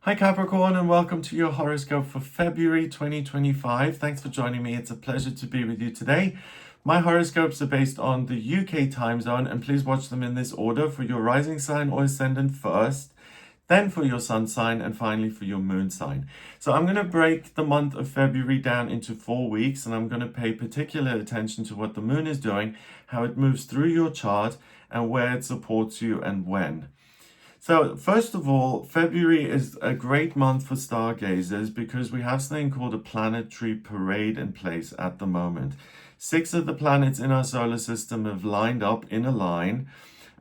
Hi Capricorn, and welcome to your horoscope for February 2025. Thanks for joining me. It's a pleasure to be with you today. My horoscopes are based on the UK time zone, and please watch them in this order: for your rising sign or ascendant first, then for your sun sign, and finally for your moon sign. So I'm going to break the month of February down into 4 weeks, and I'm going to pay particular attention to what the moon is doing, how it moves through your chart, and where it supports you and when. So, first of all, February is a great month for stargazers because we have something called a planetary parade in place at the moment. 6 of the planets in our solar system have lined up in a line,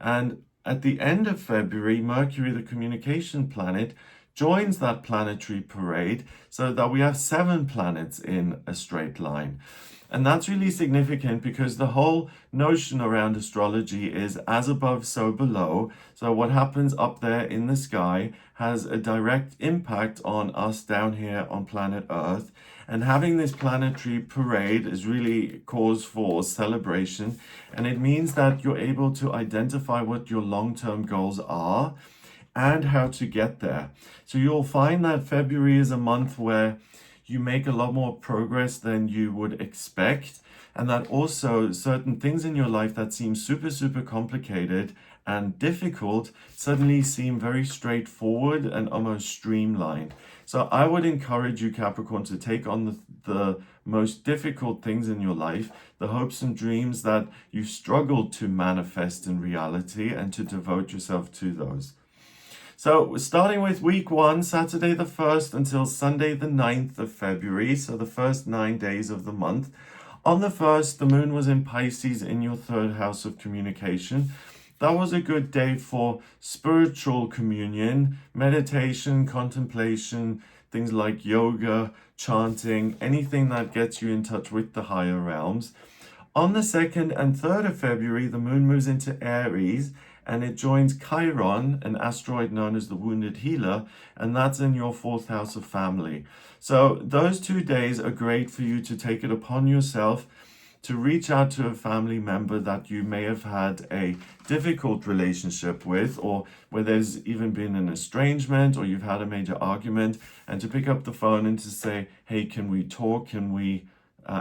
and at the end of February, Mercury, the communication planet, joins that planetary parade so that we have 7 planets in a straight line. And that's really significant because the whole notion around astrology is as above, so below. So what happens up there in the sky has a direct impact on us down here on planet Earth. And having this planetary parade is really cause for celebration. And it means that you're able to identify what your long-term goals are and how to get there. So you'll find that February is a month where you make a lot more progress than you would expect, and that also certain things in your life that seem super complicated and difficult suddenly seem very straightforward and almost streamlined. So I would encourage you, Capricorn, to take on the most difficult things in your life, the hopes and dreams that you've struggled to manifest in reality, and to devote yourself to those. So starting with week 1, Saturday the 1st until Sunday the 9th of February, so the first 9 days of the month. On the 1st, the moon was in Pisces in your 3rd house of communication. That was a good day for spiritual communion, meditation, contemplation, things like yoga, chanting, anything that gets you in touch with the higher realms. On the 2nd and 3rd of February, the moon moves into Aries, and it joins Chiron, an asteroid known as the Wounded Healer, and that's in your 4th house of family. So those 2 days are great for you to take it upon yourself to reach out to a family member that you may have had a difficult relationship with, or where there's even been an estrangement, or you've had a major argument, and to pick up the phone and to say, hey, can we talk? Can we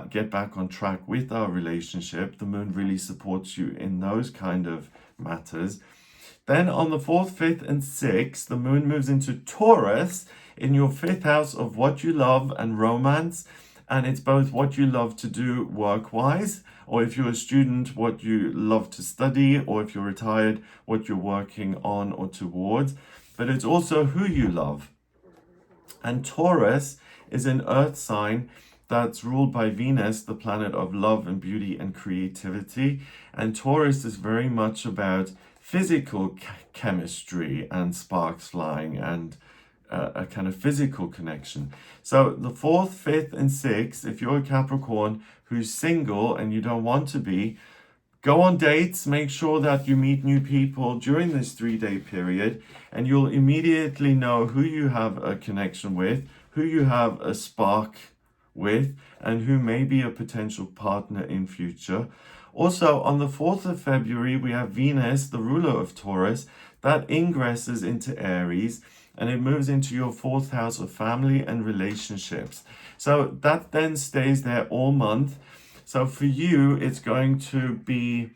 get back on track with our relationship? The moon really supports you in those kind of matters. Then on the 4th, 5th, and 6th, the moon moves into Taurus in your 5th house of what you love and romance. And it's both what you love to do work-wise, or if you're a student, what you love to study, or if you're retired, what you're working on or towards. But it's also who you love. And Taurus is an earth sign that's ruled by Venus, the planet of love and beauty and creativity. And Taurus is very much about physical chemistry and sparks flying and a kind of physical connection. So the 4th, 5th, and 6th, if you're a Capricorn who's single and you don't want to be, go on dates, make sure that you meet new people during this 3-day period, and you'll immediately know who you have a connection with, who you have a spark with, and who may be a potential partner in future. Also, on the 4th of February, we have Venus, the ruler of Taurus, that ingresses into Aries, and it moves into your 4th house of family and relationships. So that then stays there all month. So for you, it's going to be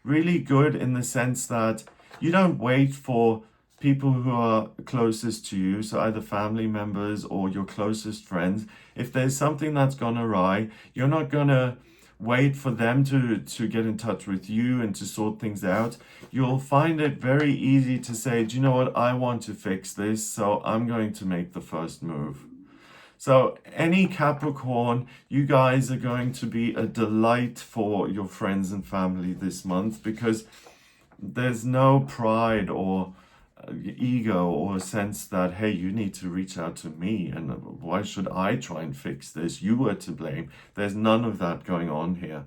really good in the sense that you don't wait for people who are closest to you, so either family members or your closest friends. If there's something that's gone awry, you're not going to wait for them to get in touch with you and to sort things out. You'll find it very easy to say, do you know what, I want to fix this, so I'm going to make the first move. So any Capricorn, you guys are going to be a delight for your friends and family this month, because there's no pride or ego or a sense that, hey, you need to reach out to me and why should I try and fix this? You were to blame. There's none of that going on here.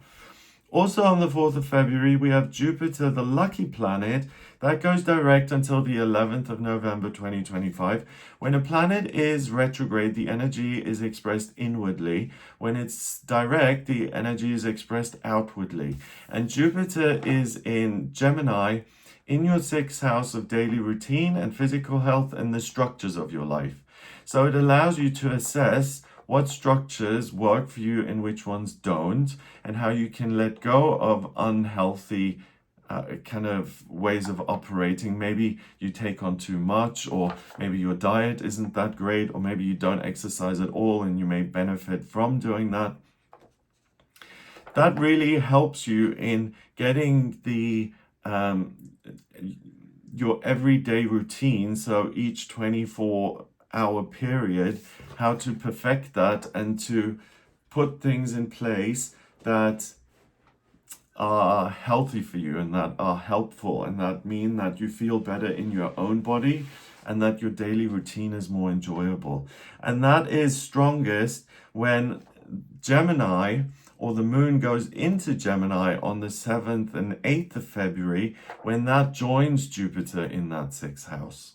Also on the 4th of February, we have Jupiter, the lucky planet, that goes direct until the 11th of November 2025. When a planet is retrograde, the energy is expressed inwardly. When it's direct, the energy is expressed outwardly. And Jupiter is in Gemini, in your sixth house of daily routine and physical health and the structures of your life. So it allows you to assess what structures work for you and which ones don't, and how you can let go of unhealthy kind of ways of operating. Maybe you take on too much, or maybe your diet isn't that great, or maybe you don't exercise at all and you may benefit from doing that. That really helps you in getting the your everyday routine, so each 24-hour period, how to perfect that and to put things in place that are healthy for you and that are helpful and that mean that you feel better in your own body and that your daily routine is more enjoyable. And that is strongest when Gemini, or the moon, goes into Gemini on the 7th and 8th of February, when that joins Jupiter in that sixth house.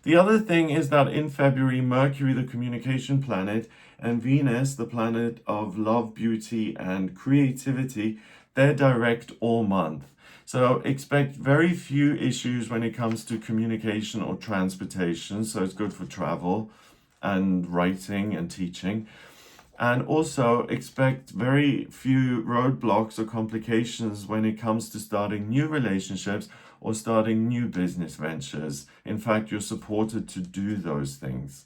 The other thing is that in February, Mercury, the communication planet, and Venus, the planet of love, beauty, and creativity, they're direct all month. So expect very few issues when it comes to communication or transportation. So it's good for travel and writing and teaching. And also expect very few roadblocks or complications when it comes to starting new relationships or starting new business ventures. In fact, you're supported to do those things.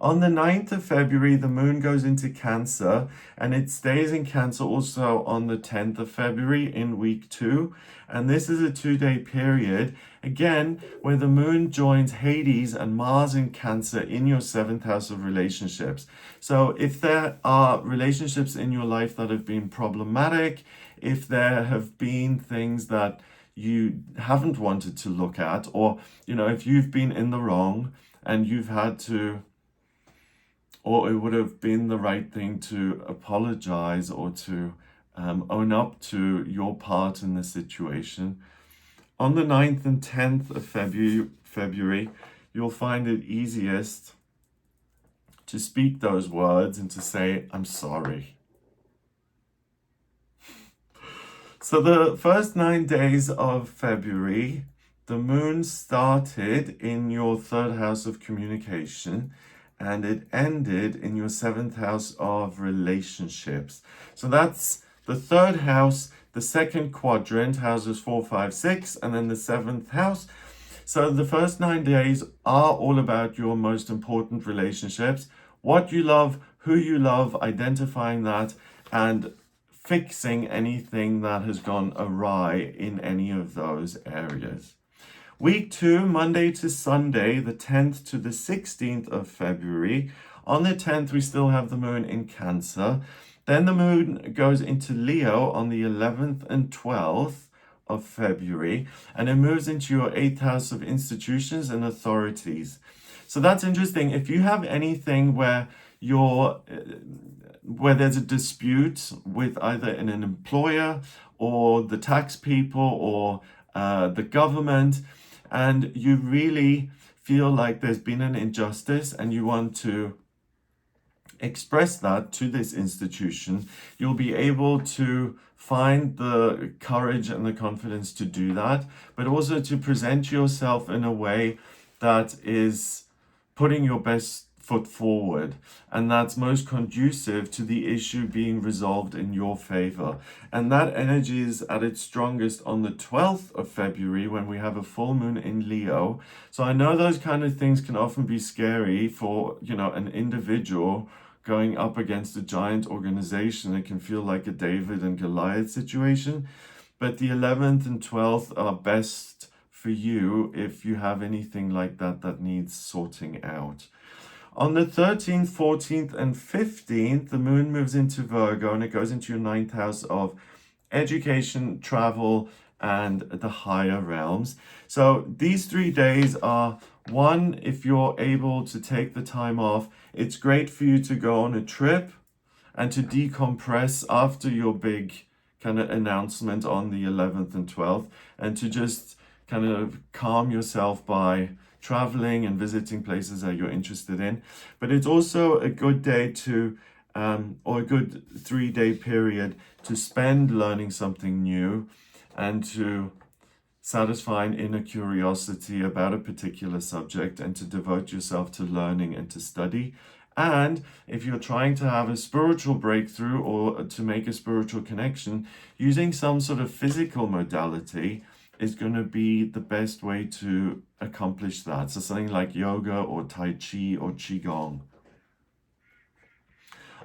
On the 9th of February, the moon goes into Cancer, and it stays in Cancer also on the 10th of February in week 2. And this is a 2-day period, again, where the moon joins Hades and Mars in Cancer in your 7th house of relationships. So if there are relationships in your life that have been problematic, if there have been things that you haven't wanted to look at, or, if you've been in the wrong and you've had to, or it would have been the right thing to apologize or to own up to your part in the situation. On the 9th and 10th of February, you'll find it easiest to speak those words and to say, I'm sorry. So the first 9 days of February, the moon started in your 3rd house of communication, and it ended in your 7th house of relationships. So that's the 3rd house, the 2nd quadrant, houses 4, 5, 6, and then the 7th house. So the first 9 days are all about your most important relationships, what you love, who you love, identifying that, and fixing anything that has gone awry in any of those areas. Week 2, Monday to Sunday, the 10th to the 16th of February. On the 10th, we still have the moon in Cancer. Then the moon goes into Leo on the 11th and 12th of February, and it moves into your 8th house of institutions and authorities. So that's interesting. If you have anything where there's a dispute with either an employer or the tax people or the government, and you really feel like there's been an injustice and you want to express that to this institution, you'll be able to find the courage and the confidence to do that, but also to present yourself in a way that is putting your best foot forward, and that's most conducive to the issue being resolved in your favor. And that energy is at its strongest on the 12th of February when we have a full moon in Leo. So I know those kind of things can often be scary for, an individual going up against a giant organization. It can feel like a David and Goliath situation, but the 11th and 12th are best for you if you have anything like that needs sorting out. On the 13th, 14th, and 15th, the moon moves into Virgo and it goes into your 9th house of education, travel, and the higher realms. So these 3 days are, one, if you're able to take the time off, it's great for you to go on a trip and to decompress after your big kind of announcement on the 11th and 12th, and to just kind of calm yourself by traveling and visiting places that you're interested in. But it's also a good day to, or a good 3-day period to spend learning something new, and to satisfy an inner curiosity about a particular subject and to devote yourself to learning and to study. And if you're trying to have a spiritual breakthrough or to make a spiritual connection, using some sort of physical modality is going to be the best way to accomplish that. So something like yoga or Tai Chi or Qigong.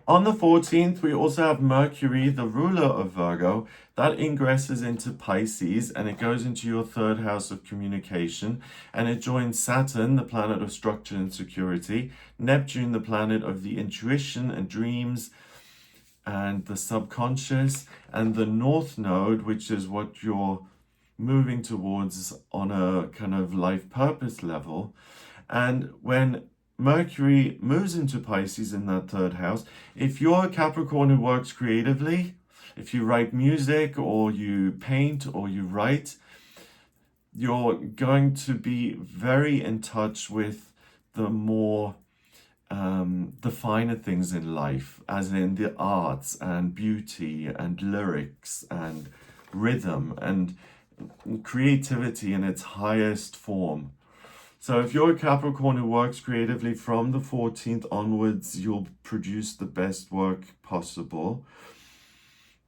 On the 14th, we also have Mercury, the ruler of Virgo, that ingresses into Pisces and it goes into your third house of communication, and it joins Saturn, the planet of structure and security, Neptune, the planet of the intuition and dreams and the subconscious, and the North Node, which is what you're moving towards on a kind of life purpose level. And when Mercury moves into Pisces in that third house, if you're a Capricorn who works creatively, if you write music or you paint or you write, you're going to be very in touch with the more the finer things in life, as in the arts and beauty and lyrics and rhythm and creativity in its highest form. So if you're a Capricorn who works creatively from the 14th onwards, you'll produce the best work possible.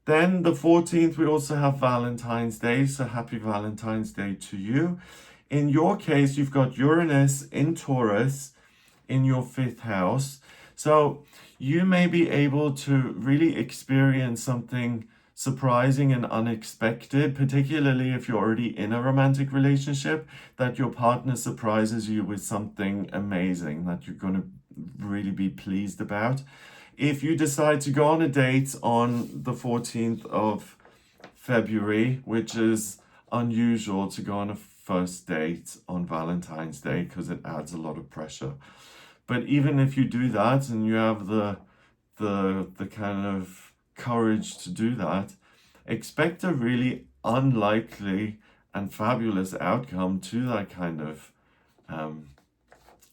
Then the 14th, we also have Valentine's Day. So happy Valentine's Day to you. In your case, you've got Uranus in Taurus in your 5th house. So you may be able to really experience something surprising and unexpected, particularly if you're already in a romantic relationship, that your partner surprises you with something amazing that you're going to really be pleased about. If you decide to go on a date on the 14th of February, which is unusual to go on a first date on Valentine's Day because it adds a lot of pressure. But even if you do that and you have the kind of courage to do that, expect a really unlikely and fabulous outcome to that kind of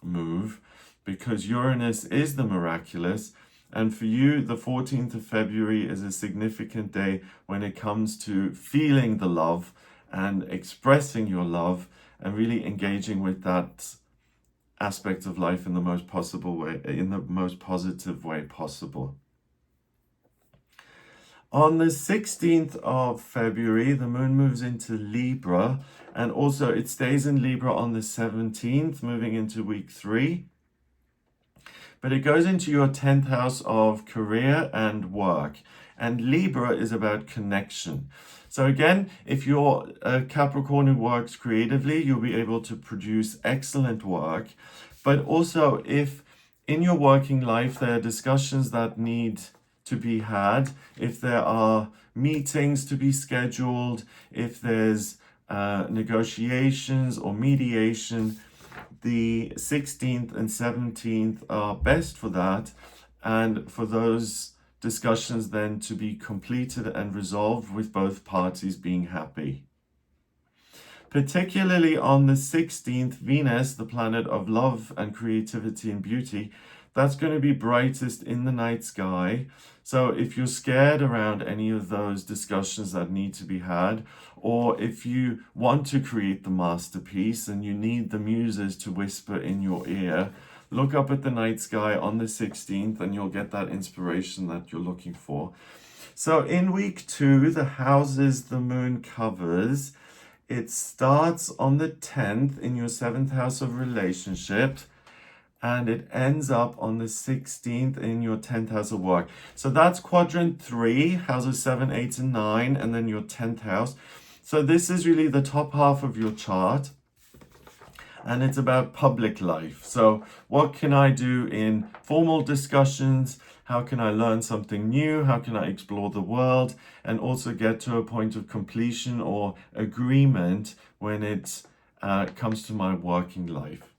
move, because Uranus is the miraculous. And for you, the 14th of February is a significant day when it comes to feeling the love and expressing your love and really engaging with that aspect of life in the most possible way, in the most positive way possible. On the 16th of February, the moon moves into Libra, and also it stays in Libra on the 17th, moving into week 3. But it goes into your 10th house of career and work. And Libra is about connection. So again, if you're a Capricorn who works creatively, you'll be able to produce excellent work. But also, if in your working life there are discussions that need to be had, if there are meetings to be scheduled, if there's negotiations or mediation, the 16th and 17th are best for that, and for those discussions then to be completed and resolved with both parties being happy. Particularly on the 16th, Venus, the planet of love and creativity and beauty, that's going to be brightest in the night sky. So if you're scared around any of those discussions that need to be had, or if you want to create the masterpiece and you need the muses to whisper in your ear, look up at the night sky on the 16th and you'll get that inspiration that you're looking for. So in week 2, the houses the moon covers, it starts on the 10th in your 7th house of relationships, and it ends up on the 16th in your 10th house of work. So that's quadrant 3, houses 7, 8, and 9, and then your 10th house. So this is really the top half of your chart, and it's about public life. So what can I do in formal discussions? How can I learn something new? How can I explore the world and also get to a point of completion or agreement when it comes to my working life?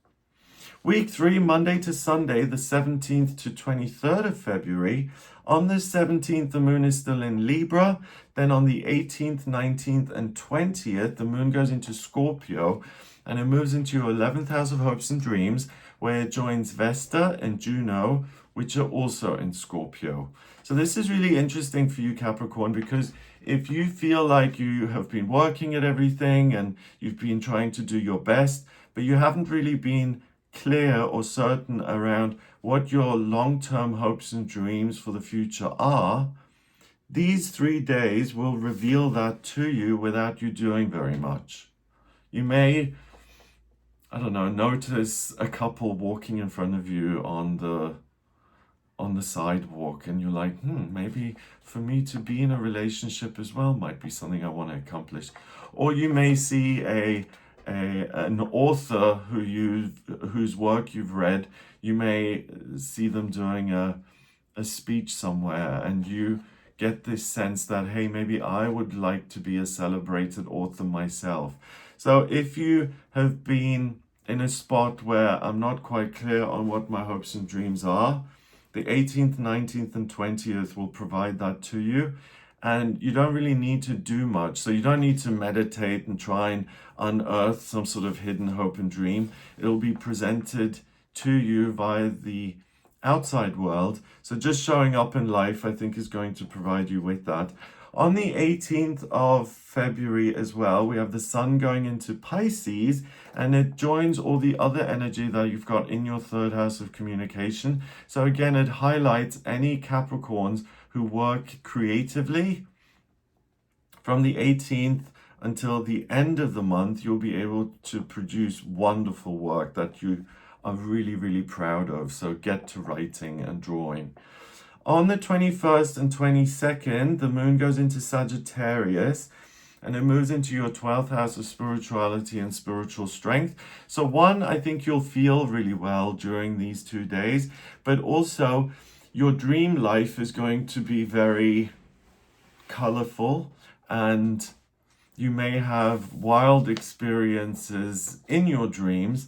Week 3, Monday to Sunday, the 17th to 23rd of February. On the 17th, the moon is still in Libra. Then on the 18th, 19th, and 20th, the moon goes into Scorpio, and it moves into your 11th house of hopes and dreams, where it joins Vesta and Juno, which are also in Scorpio. So this is really interesting for you, Capricorn, because if you feel like you have been working at everything and you've been trying to do your best, but you haven't really been clear or certain around what your long-term hopes and dreams for the future are, these 3 days will reveal that to you without you doing very much. You may, I don't know, notice a couple walking in front of you on the sidewalk, and you're like, maybe for me to be in a relationship as well might be something I want to accomplish. Or you may see an author whose work you've read. You may see them doing a speech somewhere, and you get this sense that, hey, maybe I would like to be a celebrated author myself. So if you have been in a spot where I'm not quite clear on what my hopes and dreams are, the 18th, 19th, and 20th will provide that to you. And you don't really need to do much. So you don't need to meditate and try and unearth some sort of hidden hope and dream. It'll be presented to you via the outside world. So just showing up in life, I think, is going to provide you with that. On the 18th of February as well, we have the sun going into Pisces, and it joins all the other energy that you've got in your third house of communication. So again, it highlights any Capricorns who work creatively. From the 18th until the end of the month, you'll be able to produce wonderful work that you are really, really proud of. So get to writing and drawing. On the 21st and 22nd, the moon goes into Sagittarius, and it moves into your 12th house of spirituality and spiritual strength. So one, I think you'll feel really well during these 2 days, but also your dream life is going to be very colorful, and you may have wild experiences in your dreams.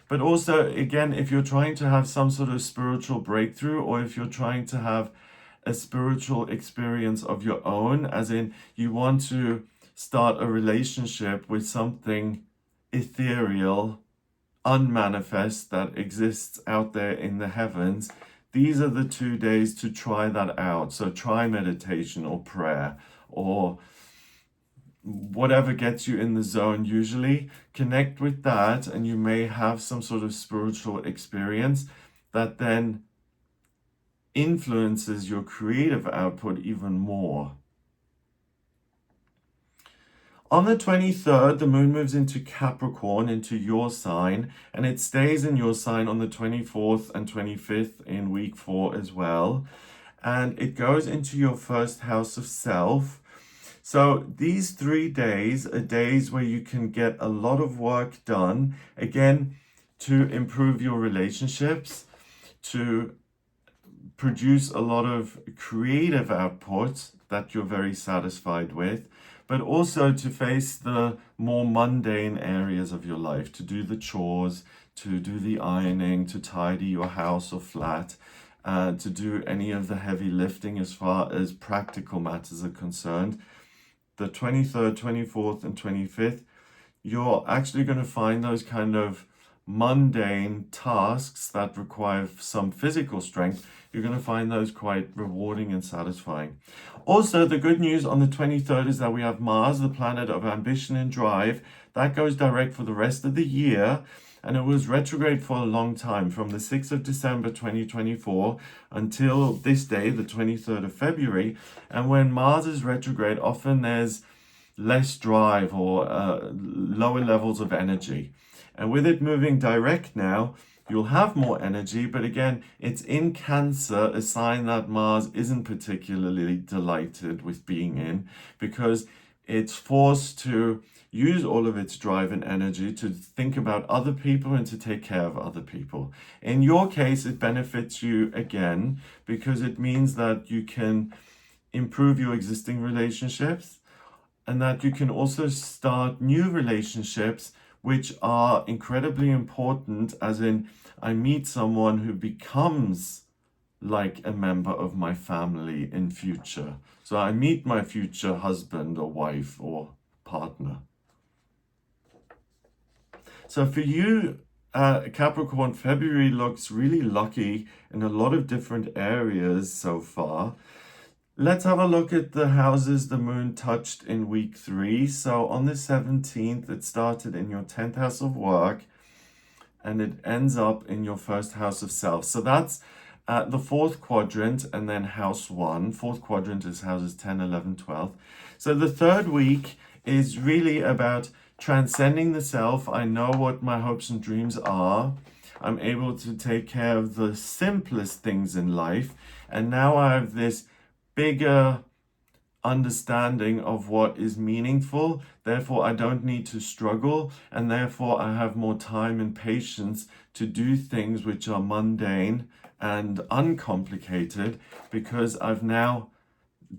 But also, again, if you're trying to have some sort of spiritual breakthrough, or if you're trying to have a spiritual experience of your own, as in you want to start a relationship with something ethereal, unmanifest, that exists out there in the heavens, these are the 2 days to try that out. So try meditation or prayer or whatever gets you in the zone. Usually connect with that, and you may have some sort of spiritual experience that then influences your creative output even more. On the 23rd, the moon moves into Capricorn, into your sign, and it stays in your sign on the 24th and 25th in week 4 as well. And it goes into your first house of self. So these 3 days are days where you can get a lot of work done, again, to improve your relationships, to produce a lot of creative output that you're very satisfied with, but also to face the more mundane areas of your life, to do the chores, to do the ironing, to tidy your house or flat, to do any of the heavy lifting as far as practical matters are concerned. The 23rd, 24th, and 25th, you're actually going to find those kind of mundane tasks that require some physical strength. You're going to find those quite rewarding and satisfying. Also, the good news on the 23rd is that we have Mars, the planet of ambition and drive. That goes direct for the rest of the year. And it was retrograde for a long time, from the 6th of December 2024 until this day, the 23rd of February. And when Mars is retrograde, often there's less drive or lower levels of energy. And with it moving direct now, you'll have more energy. But again, it's in Cancer, a sign that Mars isn't particularly delighted with being in, because it's forced to use all of its drive and energy to think about other people and to take care of other people. In your case, it benefits you again because it means that you can improve your existing relationships, and that you can also start new relationships which are incredibly important, as in I meet someone who becomes like a member of my family in future. So I meet my future husband or wife or partner. So for you, Capricorn, February looks really lucky in a lot of different areas so far. Let's have a look at the houses the moon touched in week 3. So on the 17th, it started in your 10th house of work and it ends up in your first house of self. So that's the fourth quadrant and then house 1. Fourth quadrant is houses 10, 11, 12. So the third week is really about transcending the self. I know what my hopes and dreams are. I'm able to take care of the simplest things in life. And now I have this bigger understanding of what is meaningful. Therefore, I don't need to struggle. And therefore, I have more time and patience to do things which are mundane and uncomplicated, because I've now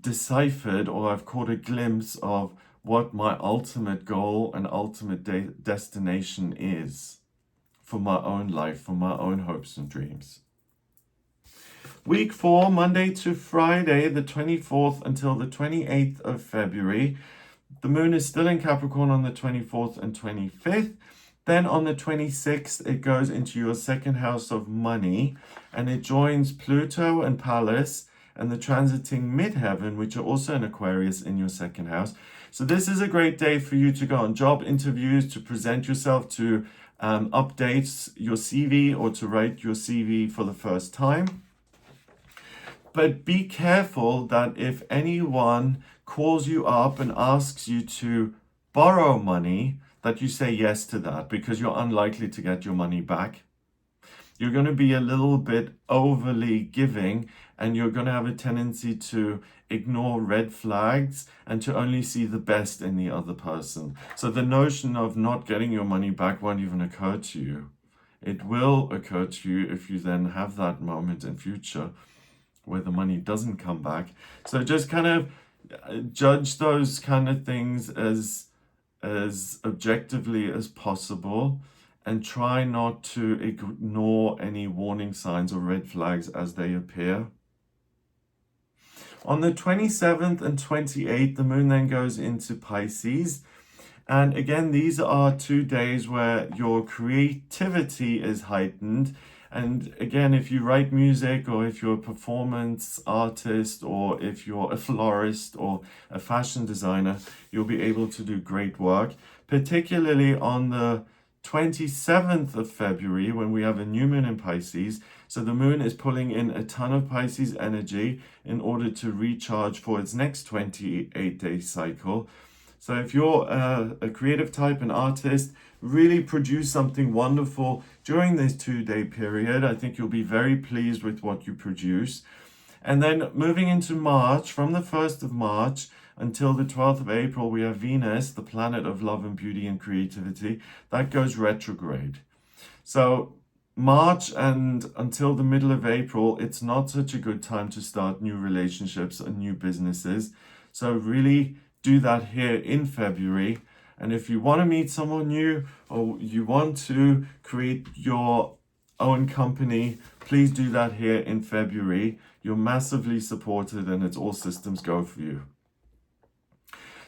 deciphered, or I've caught a glimpse of what my ultimate goal and ultimate destination is for my own life, for my own hopes and dreams. Week 4, Monday to Friday, the 24th until the 28th of February. The moon is still in Capricorn on the 24th and 25th. Then on the 26th, it goes into your second house of money, and it joins Pluto and Pallas and the transiting midheaven, which are also in Aquarius, in your second house. So this is a great day for you to go on job interviews, to present yourself, to update your CV, or to write your CV for the first time. But be careful that if anyone calls you up and asks you to borrow money, that you say yes to that, because you're unlikely to get your money back. You're going to be a little bit overly giving, and you're going to have a tendency to ignore red flags and to only see the best in the other person. So the notion of not getting your money back won't even occur to you. It will occur to you if you then have that moment in future where the money doesn't come back. So just kind of judge those kind of things as objectively as possible, and try not to ignore any warning signs or red flags as they appear. On the 27th and 28th, the moon then goes into Pisces. And again, these are 2 days where your creativity is heightened. And again, if you write music, or if you're a performance artist, or if you're a florist or a fashion designer, you'll be able to do great work, particularly on the 27th of February, when we have a new moon in Pisces. So the moon is pulling in a ton of Pisces energy in order to recharge for its next 28-day cycle. So if you're a creative type, an artist, really produce something wonderful during this 2-day period. I think you'll be very pleased with what you produce. And then moving into March, from the 1st of March until the 12th of April, we have Venus, the planet of love and beauty and creativity, that goes retrograde. So March and until the middle of April, it's not such a good time to start new relationships and new businesses. So really do that here in February. And if you want to meet someone new, or you want to create your own company, please do that here in February. You're massively supported, and it's all systems go for you.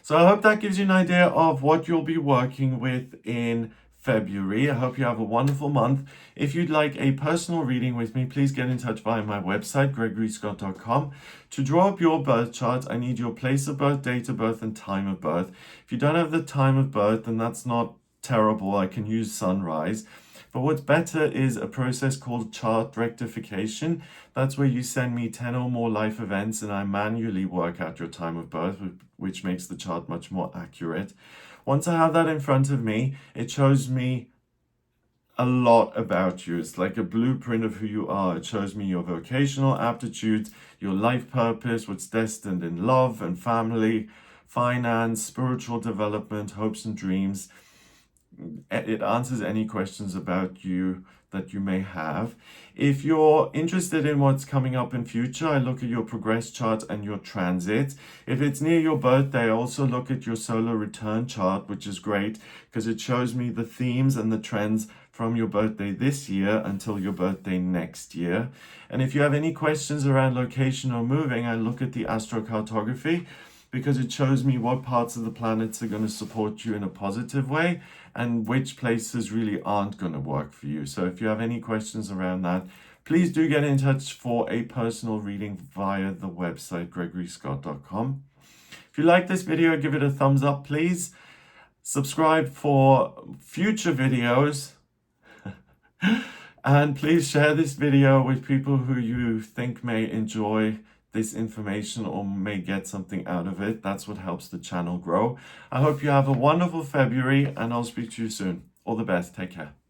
So I hope that gives you an idea of what you'll be working with in February. I hope you have a wonderful month. If you'd like a personal reading with me, please get in touch via my website, gregoryscott.com. To draw up your birth chart, I need your place of birth, date of birth, and time of birth. If you don't have the time of birth, then that's not terrible. I can use sunrise. But what's better is a process called chart rectification. That's where you send me 10 or more life events, and I manually work out your time of birth, which makes the chart much more accurate. Once I have that in front of me, it shows me a lot about you. It's like a blueprint of who you are. It shows me your vocational aptitudes, your life purpose, what's destined in love and family, finance, spiritual development, hopes and dreams. It answers any questions about you that you may have. If you're interested in what's coming up in future, I look at your progress chart and your transit. If it's near your birthday, I also look at your solar return chart, which is great because it shows me the themes and the trends from your birthday this year until your birthday next year. And if you have any questions around location or moving, I look at the astrocartography, because it shows me what parts of the planets are going to support you in a positive way and which places really aren't going to work for you. So if you have any questions around that, please do get in touch for a personal reading via the website gregoryscott.com. If you like this video, give it a thumbs up, please. Subscribe for future videos. And please share this video with people who you think may enjoy this information or may get something out of it. That's what helps the channel grow. I hope you have a wonderful February, and I'll speak to you soon. All the best. Take care.